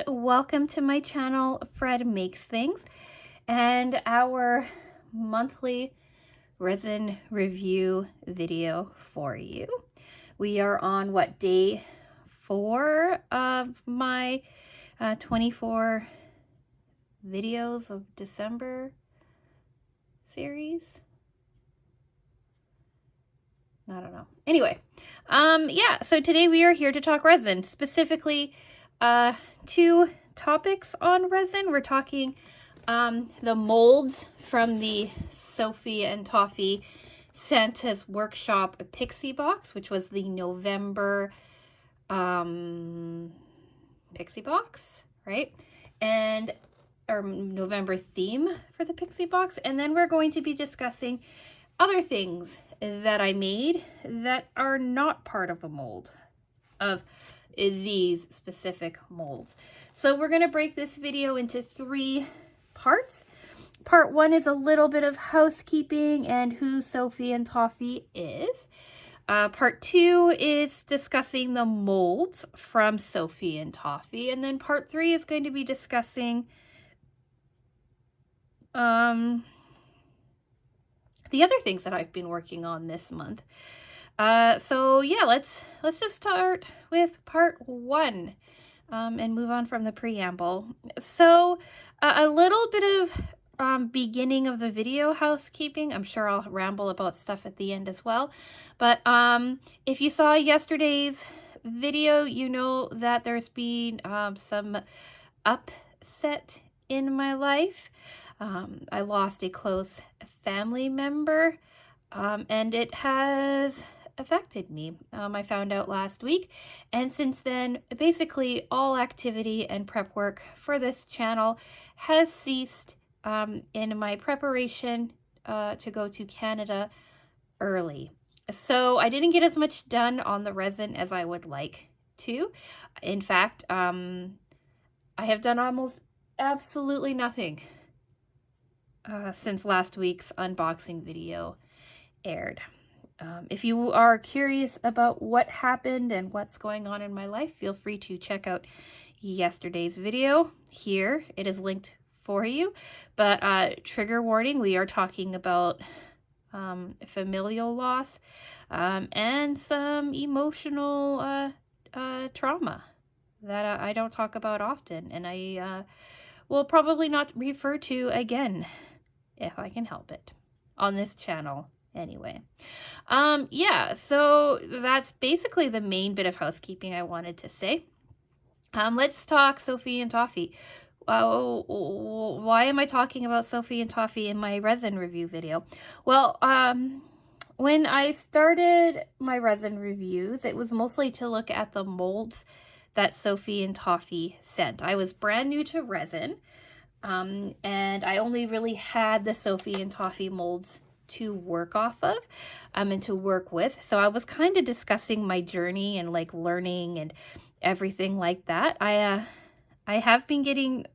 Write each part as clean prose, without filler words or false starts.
welcome to my channel, Fred Makes Things, and our monthly resin review video for you. We are on day 4 of my 24 videos of December series. I don't know. Anyway, yeah, so today we are here to talk resin, specifically 2 topics on resin. We're talking the molds from the Sophie and Toffee Santa's Workshop Pixie Box, which was the November Pixie Box, right? And our November theme for the Pixie Box. And then we're going to be discussing other things that I made that are not part of the mold of these specific molds. So we're going to break this video into 3 parts. Part 1 is a little bit of housekeeping and who Sophie and Toffee is. Part 2 is discussing the molds from Sophie and Toffee. And then part 3 is going to be discussing the other things that I've been working on this month. So yeah, let's just start with part 1 and move on from the preamble. So a little bit of beginning of the video housekeeping. I'm sure I'll ramble about stuff at the end as well. But if you saw yesterday's video, you know that there's been some upset in my life. I lost a close family member, and it has affected me. I found out last week, and since then, basically all activity and prep work for this channel has ceased in my preparation to go to Canada early. So I didn't get as much done on the resin as I would like to. In fact, I have done almost absolutely nothing since last week's unboxing video aired. If you are curious about what happened and what's going on in my life, feel free to check out yesterday's video here. It is linked for you. But trigger warning, we are talking about familial loss and some emotional trauma that I don't talk about often, and I will probably not refer to again if I can help it on this channel anyway. Yeah, so that's basically the main bit of housekeeping I wanted to say. Let's talk Sophie and Toffee. Why am I talking about Sophie and Toffee in my resin review video? Well, when I started my resin reviews, it was mostly to look at the molds that Sophie and Toffee sent. I was brand new to resin, and I only really had the Sophie and Toffee molds to work off of and to work with. So I was kind of discussing my journey and like learning and everything like that. I have been getting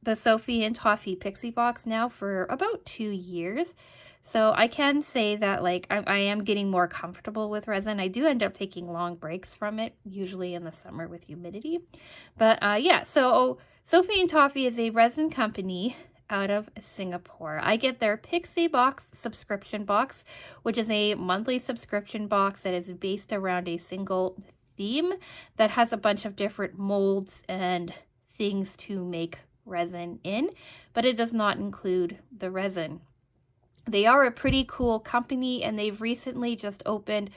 the Sophie and Toffee Pixie Box now for about 2 years. So I can say that like I am getting more comfortable with resin. I do end up taking long breaks from it, usually in the summer with humidity. But yeah, so Sophie and Toffee is a resin company out of Singapore. I get their Pixie Box subscription box, which is a monthly subscription box that is based around a single theme that has a bunch of different molds and things to make resin in, but it does not include the resin. They are a pretty cool company, and they've recently just opened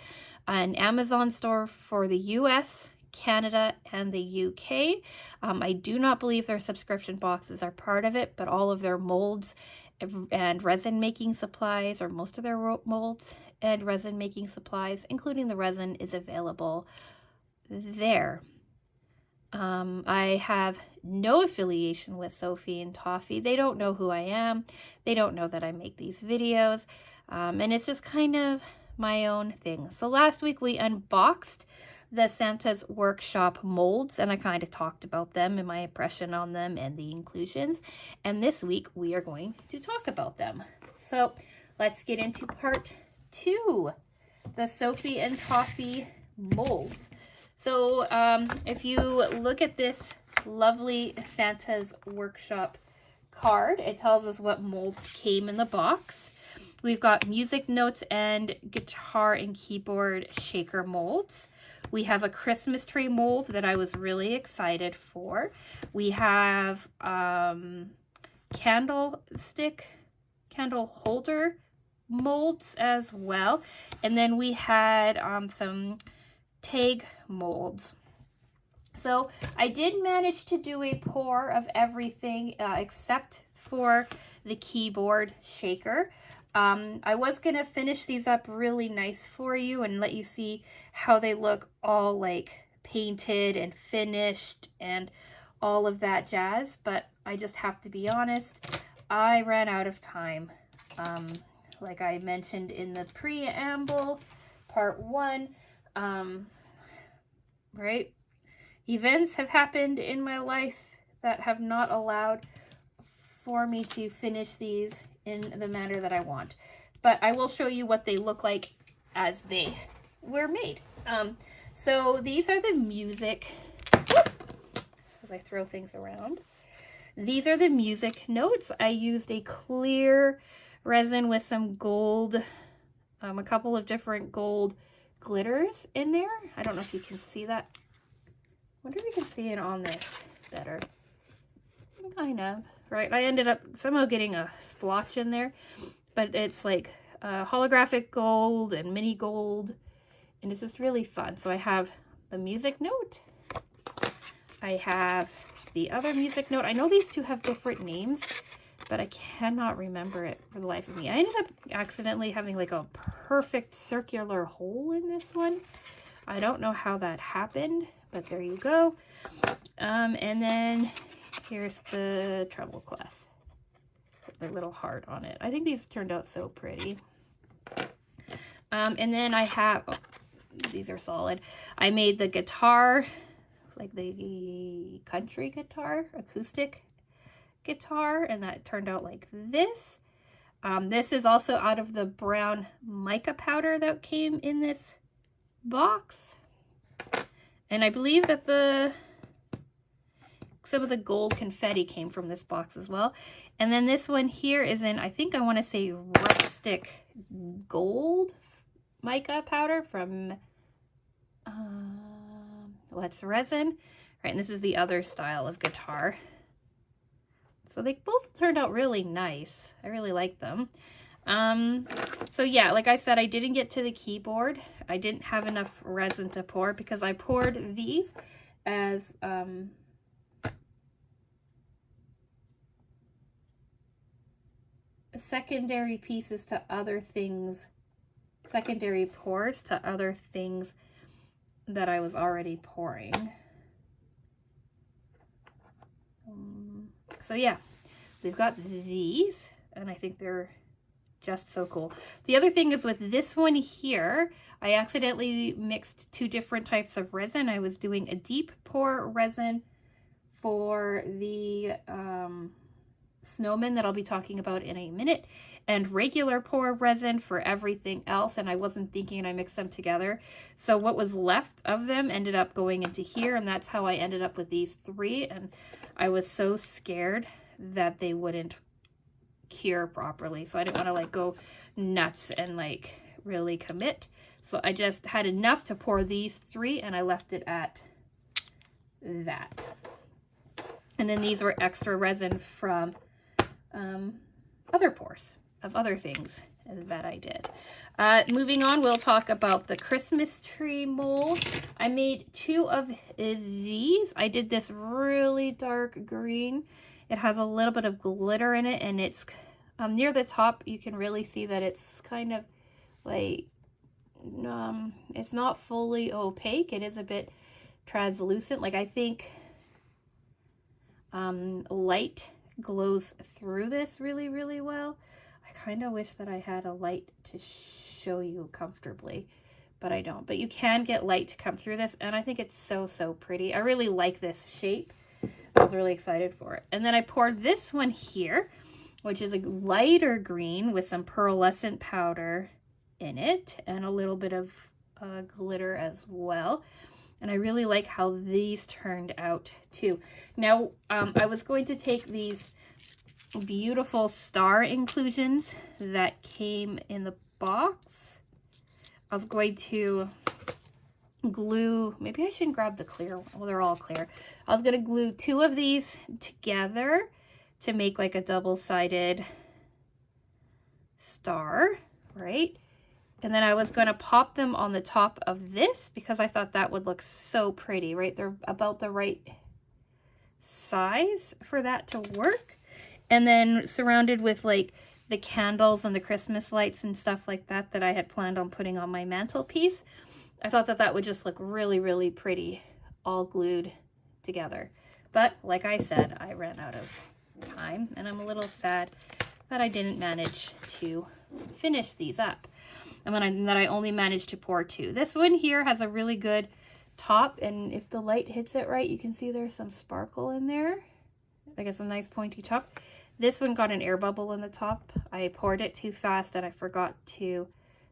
an Amazon store for the US, Canada, and the UK. I do not believe their subscription boxes are part of it, but all of their molds and resin making supplies, or most of their molds and resin making supplies, including the resin, is available there. I have no affiliation with Sophie and Toffee. They don't know who I am. They don't know that I make these videos. And it's just kind of my own thing. So last week we unboxed the Santa's Workshop molds, and I kind of talked about them and my impression on them and the inclusions. And this week we are going to talk about them. So let's get into part 2, the Sophie and Toffee molds. So if you look at this lovely Santa's Workshop card, it tells us what molds came in the box. We've got music notes and guitar and keyboard shaker molds. We have a Christmas tree mold that I was really excited for. We have candle holder molds as well. And then we had some tag molds. So I did manage to do a pour of everything except for the keyboard shaker. I was gonna finish these up really nice for you and let you see how they look all like painted and finished and all of that jazz, but I just have to be honest, I ran out of time. Like I mentioned in the preamble, part 1, right? Events have happened in my life that have not allowed for me to finish these in the manner that I want. But I will show you what they look like as they were made. So these are the music, as I throw things around. These are the music notes. I used a clear resin with some gold, a couple of different gold glitters in there. I don't know if you can see that. I wonder if you can see it on this better. Kind of, right? I ended up somehow getting a splotch in there, but it's like holographic gold and mini gold, and it's just really fun. So I have the music note. I have the other music note. I know these two have different names, but I cannot remember it for the life of me. I ended up accidentally having like a perfect circular hole in this one. I don't know how that happened, but there you go. And then here's the treble clef, the little heart on it. I think these turned out so pretty. And then I have, oh, these are solid. I made the guitar, like the country guitar, acoustic guitar, and that turned out like this. This is also out of the brown mica powder that came in this box. And I believe that some of the gold confetti came from this box as well. And then this one here is in, I think I want to say rustic gold mica powder from, what's Resin? Right, and this is the other style of guitar. So they both turned out really nice. I really like them. So yeah, like I said, I didn't get to the keyboard. I didn't have enough resin to pour because I poured these as secondary pieces to other things, secondary pours to other things that I was already pouring. So yeah, we've got these, and I think they're just so cool. The other thing is with this one here, I accidentally mixed two different types of resin. I was doing a deep pour resin for the snowman that I'll be talking about in a minute, and regular pour resin for everything else, and I wasn't thinking, and I mixed them together. So what was left of them ended up going into here, and that's how I ended up with these three, and I was so scared that they wouldn't cure properly, so I didn't want to like go nuts and like really commit. So I just had enough to pour these three, and I left it at that. And then these were extra resin from other pours of other things that I did. Moving on, we'll talk about the Christmas tree mold. I made two of these. I did this really dark green. It has a little bit of glitter in it, and it's near the top. You can really see that it's kind of like, it's not fully opaque. It is a bit translucent. Like I think light glows through this really, really well. I kind of wish that I had a light to show you comfortably, but I don't. But you can get light to come through this, and I think it's so, so pretty. I really like this shape. I was really excited for it. And then I poured this one here, which is a lighter green with some pearlescent powder in it and a little bit of glitter as well. And I really like how these turned out too. Now, I was going to take these beautiful star inclusions that came in the box. I was going to glue, maybe I shouldn't grab the clear one. Well, they're all clear. I was going to glue 2 of these together to make like a double-sided star, right? And then I was going to pop them on the top of this because I thought that would look so pretty, right? They're about the right size for that to work. And then surrounded with like the candles and the Christmas lights and stuff like that that I had planned on putting on my mantelpiece. I thought that that would just look really, really pretty all glued together. But like I said, I ran out of time and I'm a little sad that I didn't manage to finish these up. And that I only managed to pour 2. This one here has a really good top, and if the light hits it right, you can see there's some sparkle in there. Like it's a nice pointy top. This one got an air bubble in the top. I poured it too fast and I forgot to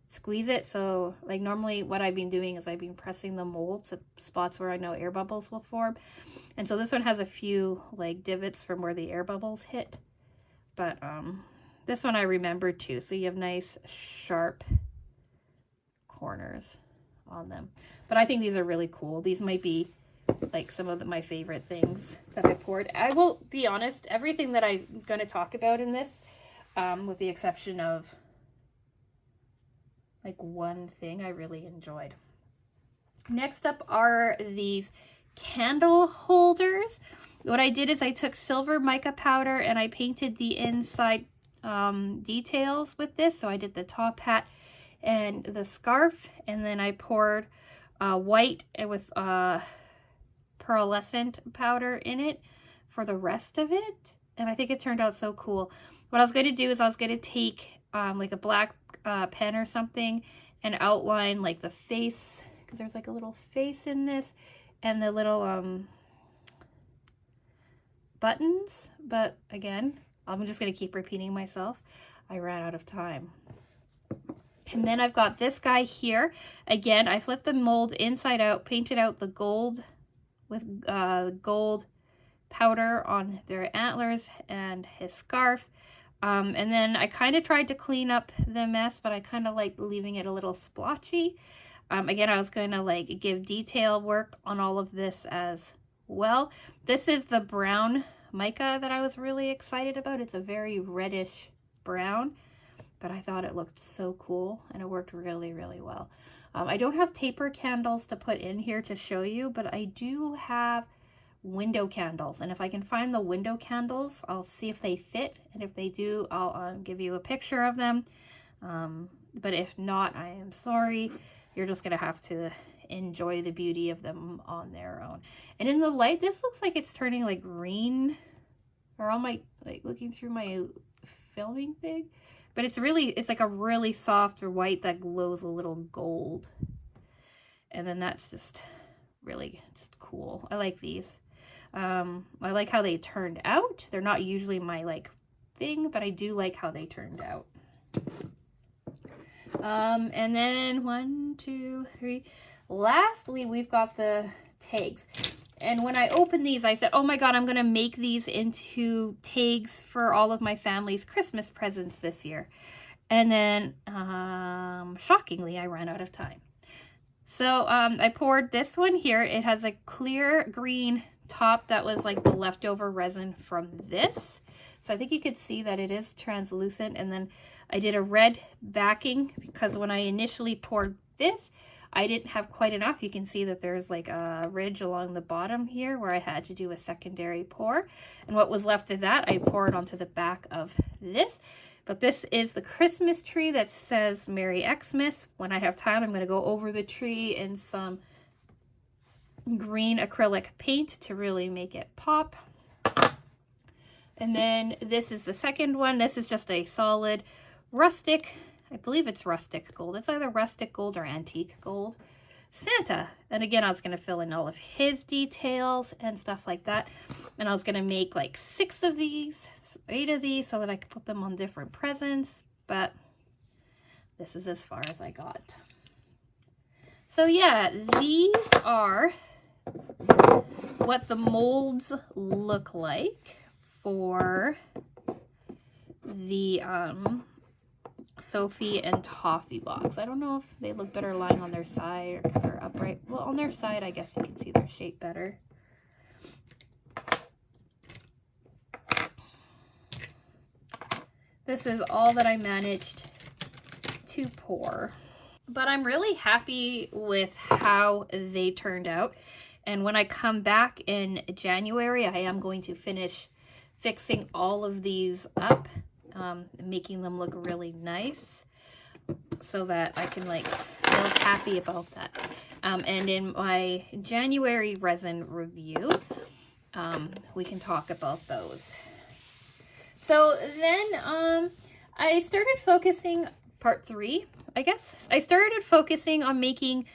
squeeze it. So like normally what I've been doing is I've been pressing the molds at spots where I know air bubbles will form. And so this one has a few like divots from where the air bubbles hit. But this one I remembered too. So you have nice sharp corners on them. But I think these are really cool. These might be like some of my favorite things that I poured. I will be honest, everything that I'm going to talk about in this, with the exception of like one thing I really enjoyed. Next up are these candle holders. What I did is I took silver mica powder and I painted the inside details with this. So I did the top hat and the scarf, and then I poured white with pearlescent powder in it for the rest of it, and I think it turned out so cool. What I was going to do is I was going to take like a black pen or something and outline like the face, because there's like a little face in this, and the little buttons, but again, I'm just going to keep repeating myself. I ran out of time. And then I've got this guy here. Again, I flipped the mold inside out, painted out the gold with gold powder on their antlers and his scarf. And then I kind of tried to clean up the mess, but I kind of like leaving it a little splotchy. Again, I was going to like give detail work on all of this as well. This is the brown mica that I was really excited about. It's a very reddish brown, but I thought it looked so cool and it worked really, really well. I don't have taper candles to put in here to show you, but I do have window candles. And if I can find the window candles, I'll see if they fit. And if they do, I'll give you a picture of them. But if not, I am sorry. You're just going to have to enjoy the beauty of them on their own. And in the light, this looks like it's turning like green, or on my, like looking through my filming thing. But it's like a really soft white that glows a little gold. And then that's just really just cool. I like these. I like how they turned out. They're not usually my like thing, but I do like how they turned out. And then 1, 2, 3. Lastly, we've got the tags. And when I opened these, I said, oh my God, I'm going to make these into tags for all of my family's Christmas presents this year. And then, shockingly, I ran out of time. So I poured this one here. It has a clear green top that was like the leftover resin from this. So I think you could see that it is translucent. And then I did a red backing because when I initially poured this, I didn't have quite enough. You can see that there's like a ridge along the bottom here where I had to do a secondary pour. And what was left of that, I poured onto the back of this. But this is the Christmas tree that says Merry Xmas. When I have time, I'm going to go over the tree in some green acrylic paint to really make it pop. And then this is the second one. This is just a solid rustic, I believe it's rustic gold. It's either rustic gold or antique gold. Santa. And again, I was going to fill in all of his details and stuff like that. And I was going to make like 6 of these, 8 of these, so that I could put them on different presents. But this is as far as I got. So yeah, these are what the molds look like for the Sophie and Toffee box. I don't know if they look better lying on their side or upright. Well, on their side, I guess you can see their shape better. This is all that I managed to pour. But I'm really happy with how they turned out. And when I come back in January, I am going to finish fixing all of these up, making them look really nice so that I can like feel happy about that. And in my January resin review, we can talk about those. So then I started focusing, part 3, I guess. I started focusing on making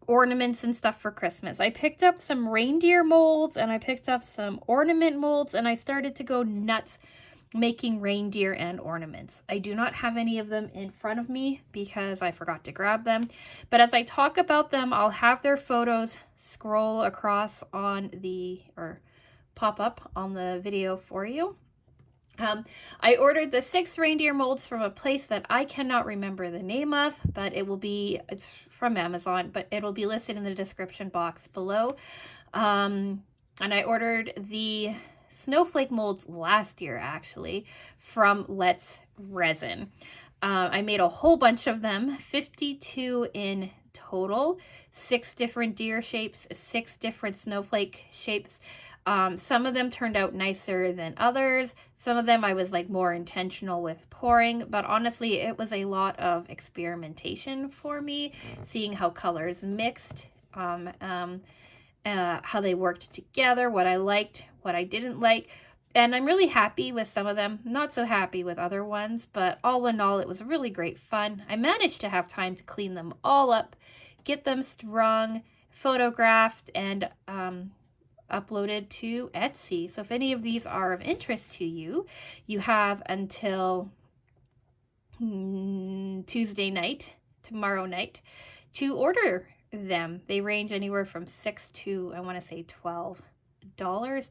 ornaments and stuff for Christmas. I picked up some reindeer molds and I picked up some ornament molds, and I started to go nuts making reindeer and ornaments. I do not have any of them in front of me because I forgot to grab them. But as I talk about them, I'll have their photos scroll across on the, or pop up on the video for you. I ordered the 6 reindeer molds from a place that I cannot remember the name of, but it will be, it's from Amazon, but it'll be listed in the description box below. And I ordered the snowflake molds last year, actually, from Let's Resin. I made a whole bunch of them, 52 in total, 6 different deer shapes, 6 different snowflake shapes. Some of them turned out nicer than others. Some of them I was like more intentional with pouring, but honestly, it was a lot of experimentation for me, seeing how colors mixed, how they worked together, what I liked, what I didn't like. And I'm really happy with some of them, not so happy with other ones, but all in all, it was really great fun. I managed to have time to clean them all up, get them strung, photographed, and uploaded to Etsy. So if any of these are of interest to you, you have until Tuesday night, tomorrow night, to order them. They range anywhere from $6 to, I want to say, $12,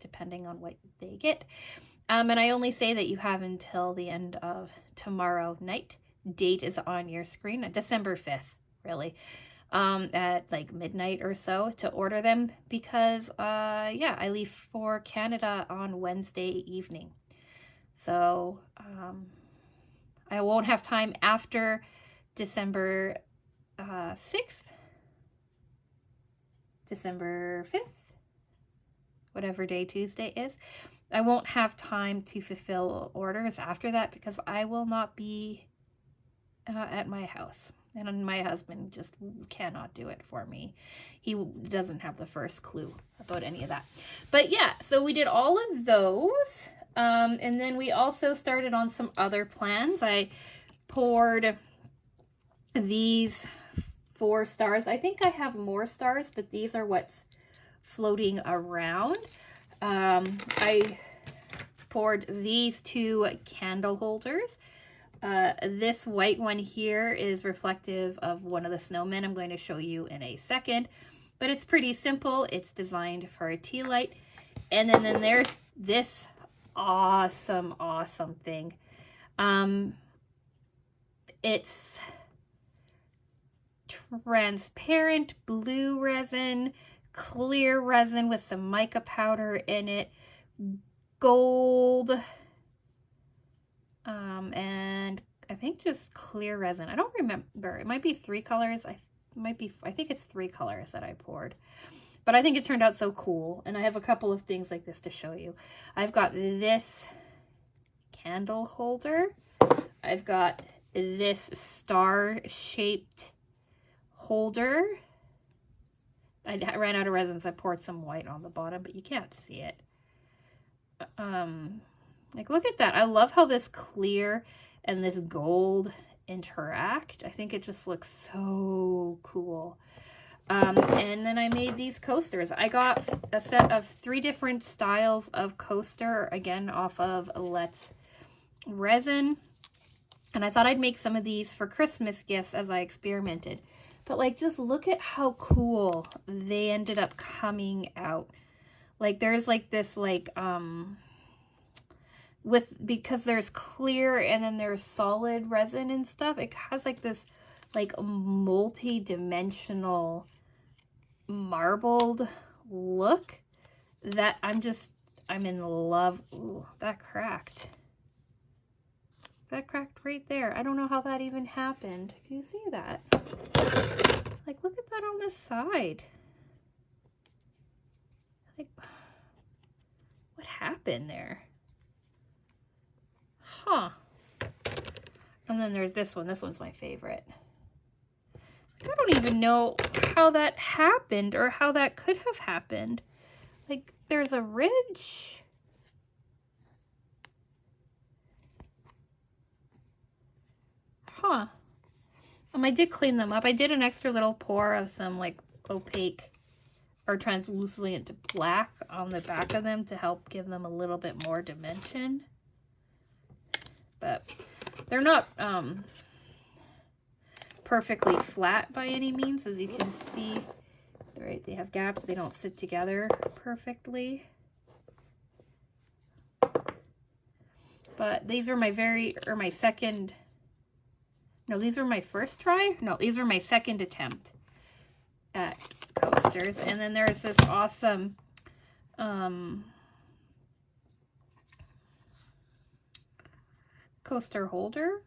depending on what they get. And I only say that you have until the end of tomorrow night. Date is on your screen, December 5th, really. At like midnight or so to order them because, yeah, I leave for Canada on Wednesday evening. So, I won't have time after December 6th, December 5th, whatever day Tuesday is. I won't have time to fulfill orders after that because I will not be at my house. And my husband just cannot do it for me. He doesn't have the first clue about any of that. But yeah, so we did all of those. And then we also started on some other plans. I poured these 4 stars. I think I have more stars, but these are what's floating around. I poured these 2 candle holders. This white one here is reflective of one of the snowmen I'm going to show you in a second, but it's pretty simple. It's designed for a tea light. And then there's this awesome thing. It's transparent blue resin, clear resin with some mica powder in it, gold, and I think just clear resin. I don't remember. It might be 3 colors. I think it's 3 colors that I poured. But I think it turned out so cool. And I have a couple of things like this to show you. I've got this candle holder. I've got this star-shaped holder. I ran out of resin, so I poured some white on the bottom, but you can't see it. Like, look at that. I love how this clear and this gold interact. I think it just looks so cool. And then I made these coasters. I got a set of 3 different styles of coaster, again, off of Let's Resin. And I thought I'd make some of these for Christmas gifts as I experimented. But like, just look at how cool they ended up coming out. Like there's like this like, because there's clear and then there's solid resin and stuff, it has like this like multi-dimensional marbled look that I'm in love. Ooh, that cracked. That cracked right there. I don't know how that even happened. Can you see that? Like, look at that on the side. Like, what happened there? Huh. And then there's this one. This one's my favorite. I don't even know how that happened or how that could have happened. Like, there's a ridge. Huh. I did clean them up. I did an extra little pour of some like opaque or translucent black on the back of them to help give them a little bit more dimension. But they're not perfectly flat by any means, as you can see. Right, they have gaps. They don't sit together perfectly. But these are my second. No, these were my first try. No, these were my second attempt at coasters. And then there's this awesome coaster holder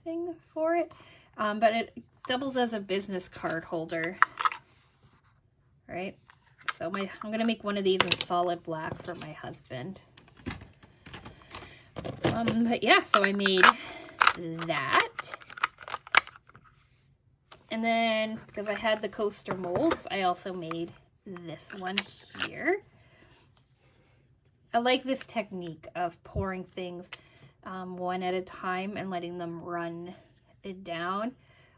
thing for it. But it doubles as a business card holder. Right? So I'm going to make one of these in solid black for my husband. But yeah, so I made that. And then, because I had the coaster molds, I also made this one here. I like this technique of pouring things one at a time and letting them run it down.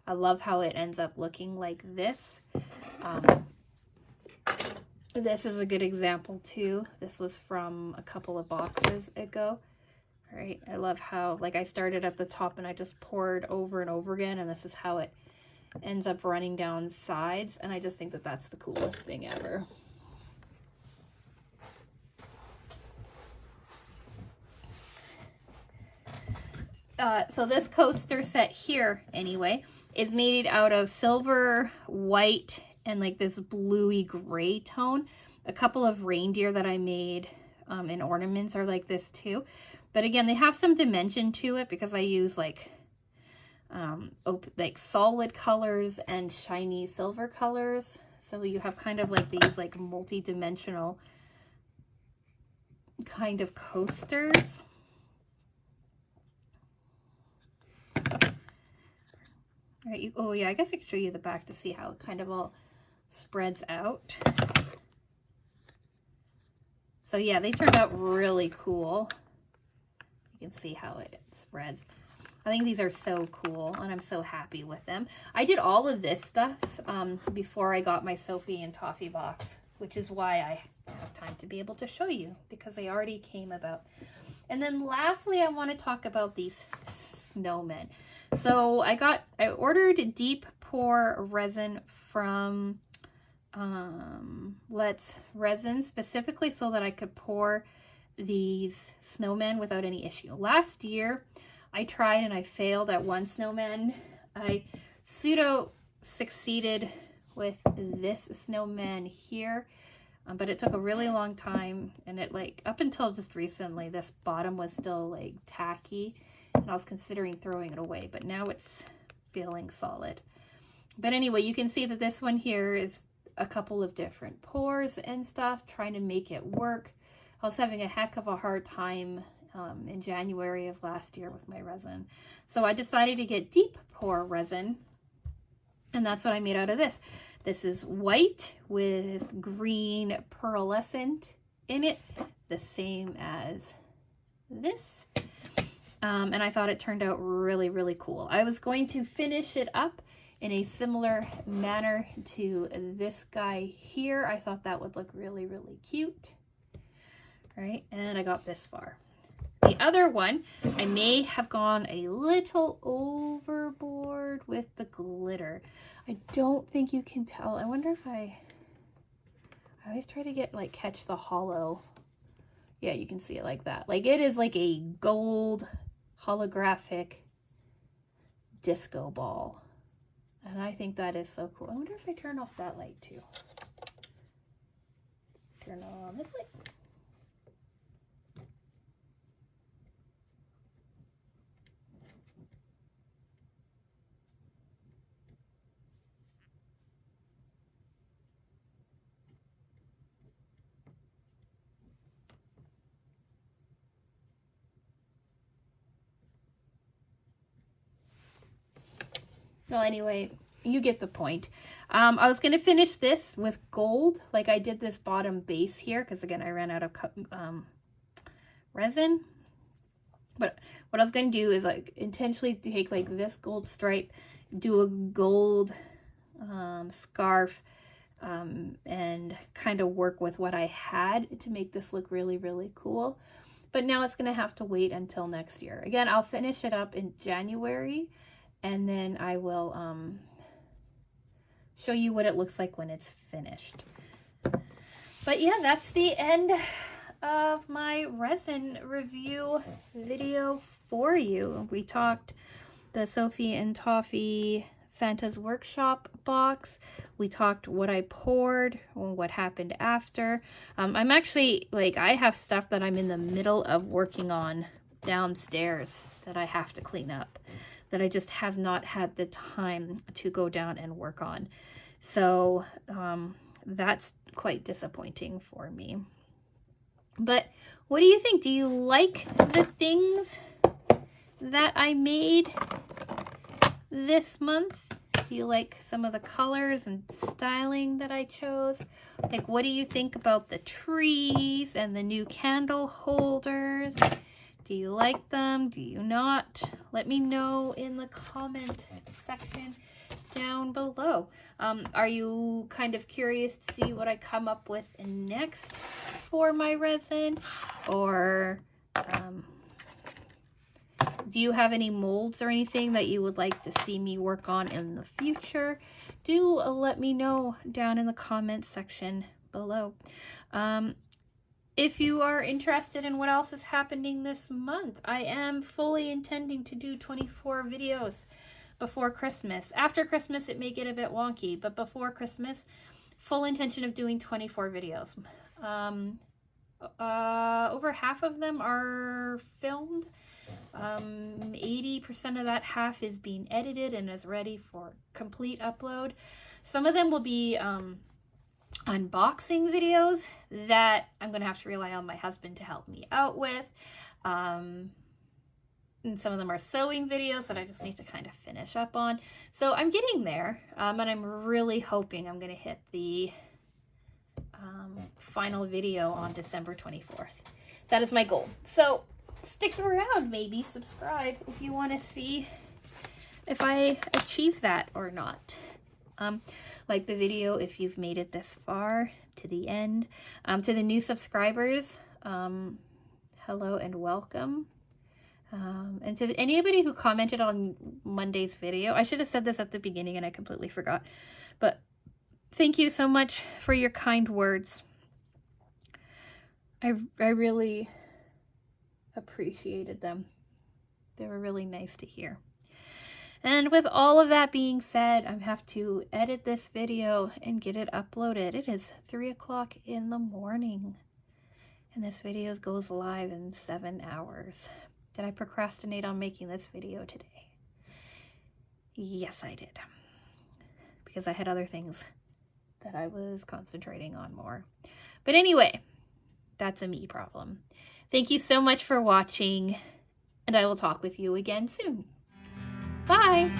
I love how it ends up looking like this. This is a good example too. This was from a couple of boxes ago. All right, I love how, like, I started at the top and I just poured over and over again, and this is how it ends up running down sides, and I just think that that's the coolest thing ever. So this coaster set here, anyway, is made out of silver, white, and like this bluey gray tone. A couple of reindeer that I made in ornaments are like this too. But again, they have some dimension to it because I use like solid colors and shiny silver colors. So you have kind of like these like multi-dimensional kind of coasters. All right, oh yeah, I guess I could show you the back to see how it kind of all spreads out. So yeah, they turned out really cool. You can see how it spreads. I think these are so cool, and I'm so happy with them. I did all of this stuff before I got my Sophie and Toffee box, which is why I have time to be able to show you, because they already came about. And then lastly, I want to talk about these snowmen. So I ordered deep pour resin from Resin specifically so that I could pour these snowmen without any issue. Last year, I tried and I failed at one snowman. I pseudo succeeded with this snowman here, but it took a really long time, and it like up until just recently, this bottom was still like tacky, and I was considering throwing it away, but now it's feeling solid. But anyway, you can see that this one here is a couple of different pours and stuff, trying to make it work. I was having a heck of a hard time in January of last year with my resin. So I decided to get deep pour resin, and that's what I made out of this. This is white with green pearlescent in it, the same as this. And I thought it turned out really, really cool. I was going to finish it up in a similar manner to this guy here. I thought that would look really, really cute. All right, and I got this far. The other one, I may have gone a little overboard with the glitter. I don't think you can tell. I wonder if I always try to get, like, catch the hollow. Yeah, you can see it like that. Like, it is like a gold holographic disco ball. And I think that is so cool. I wonder if I turn off that light too. Turn on this light. Well, anyway, you get the point. I was going to finish this with gold, like I did this bottom base here, because again, I ran out of resin. But what I was going to do is, like, intentionally take, like, this gold stripe, do a gold scarf, and kind of work with what I had to make this look really, really cool. But now it's going to have to wait until next year. Again, I'll finish it up in January, and then I will show you what it looks like when it's finished. But yeah, that's the end of my resin review video for you. We talked the Sophie and Toffee Santa's Workshop box. We talked what I poured, what happened after. I'm actually, like, I have stuff that I'm in the middle of working on downstairs that I have to clean up, that I just have not had the time to go down and work on. So that's quite disappointing for me. But what do you think? Do you like the things that I made this month? Do you like some of the colors and styling that I chose? Like, what do you think about the trees and the new candle holders? Do you like them? Do you not? Let me know in the comment section down below. Are you kind of curious to see what I come up with next for my resin? Or do you have any molds or anything that you would like to see me work on in the future? Do let me know down in the comment section below. If you are interested in what else is happening this month, I am fully intending to do 24 videos before Christmas. After Christmas, it may get a bit wonky, but before Christmas, full intention of doing 24 videos. Over half of them are filmed. 80% of that half is being edited and is ready for complete upload. Some of them will be unboxing videos that I'm going to have to rely on my husband to help me out with. And some of them are sewing videos that I just need to kind of finish up on. So I'm getting there, and I'm really hoping I'm going to hit the final video on December 24th. That is my goal. So stick around, maybe subscribe if you want to see if I achieve that or not. Like the video if you've made it this far to the end. To the new subscribers, hello and welcome. And to anybody who commented on Monday's video, I should have said this at the beginning and I completely forgot, but thank you so much for your kind words. I really appreciated them. They were really nice to hear. And with all of that being said, I have to edit this video and get it uploaded. It is 3 o'clock in the morning, and this video goes live in 7 hours. Did I procrastinate on making this video today? Yes, I did, because I had other things that I was concentrating on more. But anyway, that's a me problem. Thank you so much for watching, and I will talk with you again soon. Bye!